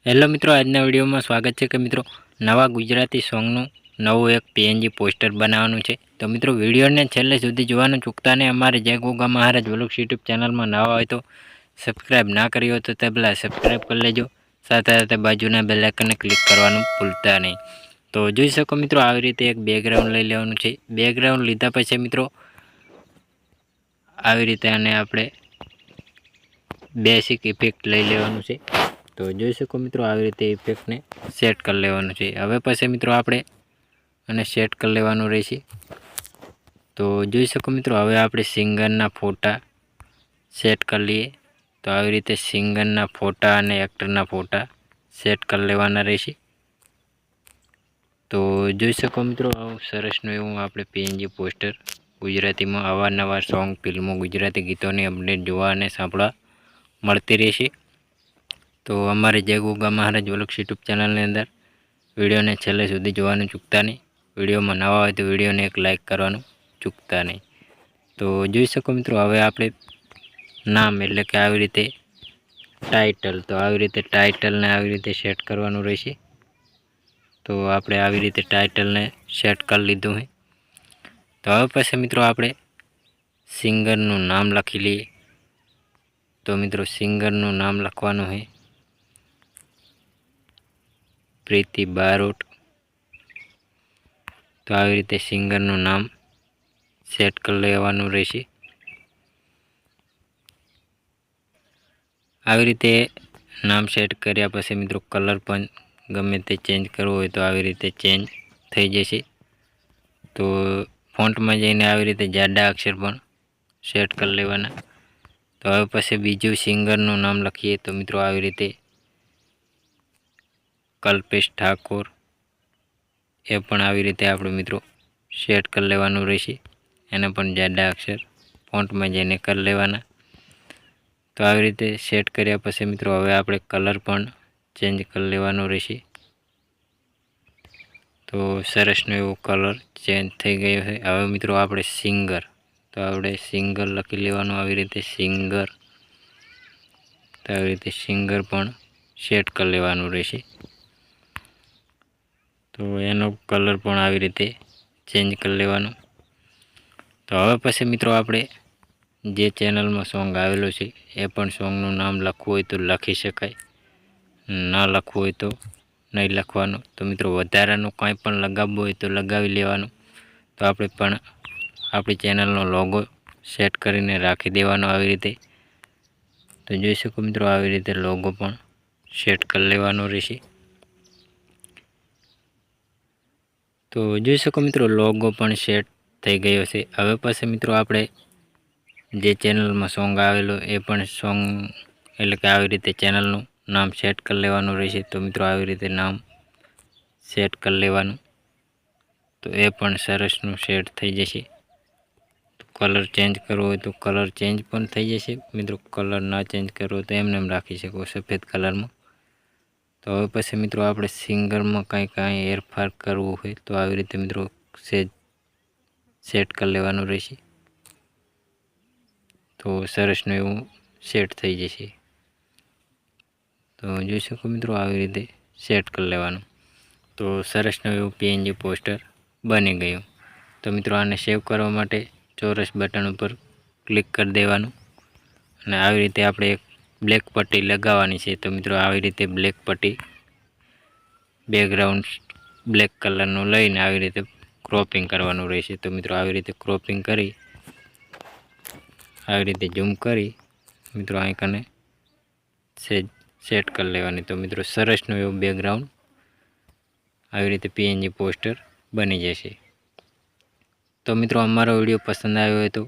Hello મિત્રો, આજના વિડીયોમાં સ્વાગત છે કે મિત્રો નવા ગુજરાતી સોંગનું નવું એક પીએનજી પોસ્ટર બનાવવાનું છે। તો મિત્રો વિડીયોને છેલ્લે સુધી જોવાનું ચૂકતા નહીં। અમારે જય ગોગા મહારાજ વ્લોગ્સ યુટ્યુબ ચેનલમાં નવા હોય તો સબસ્ક્રાઈબ ના કરી હોય તો તે પહેલાં સબસ્ક્રાઈબ કરી લેજો, સાથે સાથે બાજુના બેલ આઇકનને ક્લિક કરવાનું ભૂલતા નહીં। તો જોઈ શકો મિત્રો, આવી રીતે એક બેકગ્રાઉન્ડ લઈ લેવાનું છે। બેકગ્રાઉન્ડ લીધા પછી મિત્રો આવી રીતે આને આપણે બેસિક ઇફેક્ટ લઈ લેવાનું છે। તો જોઈ શકો મિત્રો, આવી રીતે ઇફેક્ટને સેટ કરી લેવાનું છે। હવે પછી મિત્રો આપણે અને સેટ કરી લેવાનું રહેશે। તો જોઈ શકો મિત્રો, હવે આપણે સિંગરના ફોટા સેટ કરી લઈએ। તો આવી રીતે સિંગરના ફોટા અને એક્ટરના ફોટા સેટ કરી લેવાના રહેશે। તો જોઈ શકો મિત્રો, આવું સરસનું એવું આપણે પીએનજી પોસ્ટર ગુજરાતીમાં અવારનવાર સોંગ, ફિલ્મો, ગુજરાતી ગીતોની અપડેટ જોવા અને સાંભળવા મળતી રહેશે। તો અમારે જય ગોગા મહારાજ વ્લોગ્સ યુટ્યુબ ચેનલની અંદર વિડીયોને છેલ્લે સુધી જોવાનું ચૂકતા નહીં। વિડીયોમાં નવા હોય તો વિડીયોને એક લાઇક કરવાનું ચૂકતા નહીં। તો જોઈ શકો મિત્રો, હવે આપણે નામ એટલે કે આવી રીતે ટાઇટલ, તો આવી રીતે ટાઇટલને આવી રીતે સેટ કરવાનું રહેશે। તો આપણે આવી રીતે ટાઇટલને સેટ કરી લીધું છે। તો હવે પછી મિત્રો આપણે સિંગરનું નામ લખી લઈએ। તો મિત્રો સિંગરનું નામ લખવાનું છે પ્રીતિ બારોટ। તો આવી રીતે સિંગરનું નામ સેટ કરી લેવાનું રહેશે। આવી રીતે નામ સેટ કર્યા પછી મિત્રો કલર પણ ગમે તે ચેન્જ કરવો હોય તો આવી રીતે ચેન્જ થઈ જશે। તો ફોન્ટમાં જઈને આવી રીતે જાડા અક્ષર પણ સેટ કરી લેવાના। તો હવે પછી બીજું સિંગરનું નામ લખીએ। તો મિત્રો આવી રીતે કલ્પેશ ઠાકોર, એ પણ આવી રીતે આપણે મિત્રો સેટ કરી લેવાનું રહેશે। એને પણ જાડા અક્ષર ફોન્ટમાં જઈને કરી લેવાના। તો આવી રીતે સેટ કર્યા પછી મિત્રો હવે આપણે કલર પણ ચેન્જ કરી લેવાનો રહેશે। તો સરસનો એવો કલર ચેન્જ થઈ ગયો છે। હવે મિત્રો આપણે સિંગર, તો આપણે સિંગર લખી લેવાનું આવી રીતે સિંગર। તો આવી રીતે સિંગર પણ સેટ કરી લેવાનું રહેશે। તો એનો કલર પણ આવી રીતે ચેન્જ કરી લેવાનો। તો હવે પછી મિત્રો આપણે જે ચેનલમાં સોંગ આવેલો છે એ પણ સોંગનું નામ લખવું હોય તો લખી શકાય, ના લખવું હોય તો નહીં લખવાનું। તો મિત્રો વધારાનું કંઈ પણ લગાવવું હોય તો લગાવી લેવાનું। તો આપણે પણ આપણી ચેનલનો લોગો સેટ કરીને રાખી દેવાનો આવી રીતે। તો જોઈ શકો મિત્રો, આવી રીતે લોગો પણ સેટ કરી લેવાનો રહેશે। તો જોઈ શકો મિત્રો, લોગો પણ સેટ થઈ ગયો છે। હવે પછી મિત્રો આપણે જે ચેનલમાં સોંગ આવેલો એ પણ સોંગ એટલે કે આવી રીતે ચેનલનું નામ સેટ કરી લેવાનું રહેશે। તો મિત્રો આવી રીતે નામ સેટ કરી લેવાનું। તો એ પણ સરસનું સેટ થઈ જશે। કલર ચેન્જ કરવો હોય તો કલર ચેન્જ પણ થઈ જશે મિત્રો। કલર ના ચેન્જ કરવો હોય તો એમને એમ રાખી શકો સફેદ કલરમાં। તો હવે પછી મિત્રો આપણે સિંગરમાં કાંઈ હેરફાર કરવું હોય તો આવી રીતે મિત્રો સેટ કરી લેવાનું રહેશે। તો સરસનું એવું સેટ થઈ જશે। તો જોઈ શકો મિત્રો, આવી રીતે સેટ કરી લેવાનું। તો સરસનું એવું પીએનજી પોસ્ટર બની ગયું। તો મિત્રો આને સેવ કરવા માટે ચોરસ બટન ઉપર ક્લિક કરી દેવાનું અને આવી રીતે આપણે એક બ્લેક પટ્ટી લગાવવાની છે। તો મિત્રો આવી રીતે બ્લેક પટ્ટી બેકગ્રાઉન્ડ બ્લેક કલરનું લઈને આવી રીતે ક્રોપિંગ કરવાનું રહેશે। તો મિત્રો આવી રીતે ક્રોપિંગ કરી આવી રીતે ઝૂમ કરી મિત્રો અહીં કને સેટ કરી લેવાની। તો મિત્રો સરસનું એવું બેકગ્રાઉન્ડ આવી રીતે પીએનજી પોસ્ટર બની જશે। તો મિત્રો અમારો વિડીયો પસંદ આવ્યો હોય તો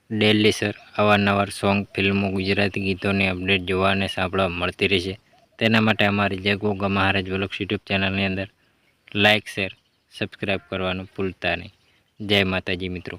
ડેલી સર અવારનવાર સોંગ, ફિલ્મો, ગુજરાતી ગીતોની અપડેટ જોવા અને સાંભળવા મળતી રહેશે। તેના માટે અમારી જય ગોગા મહારાજ વ્લોગ્સ યુટ્યુબ ચેનલની અંદર લાઇક, શેર, સબસ્ક્રાઈબ કરવાનું ભૂલતા નહીં। જય માતાજી મિત્રો।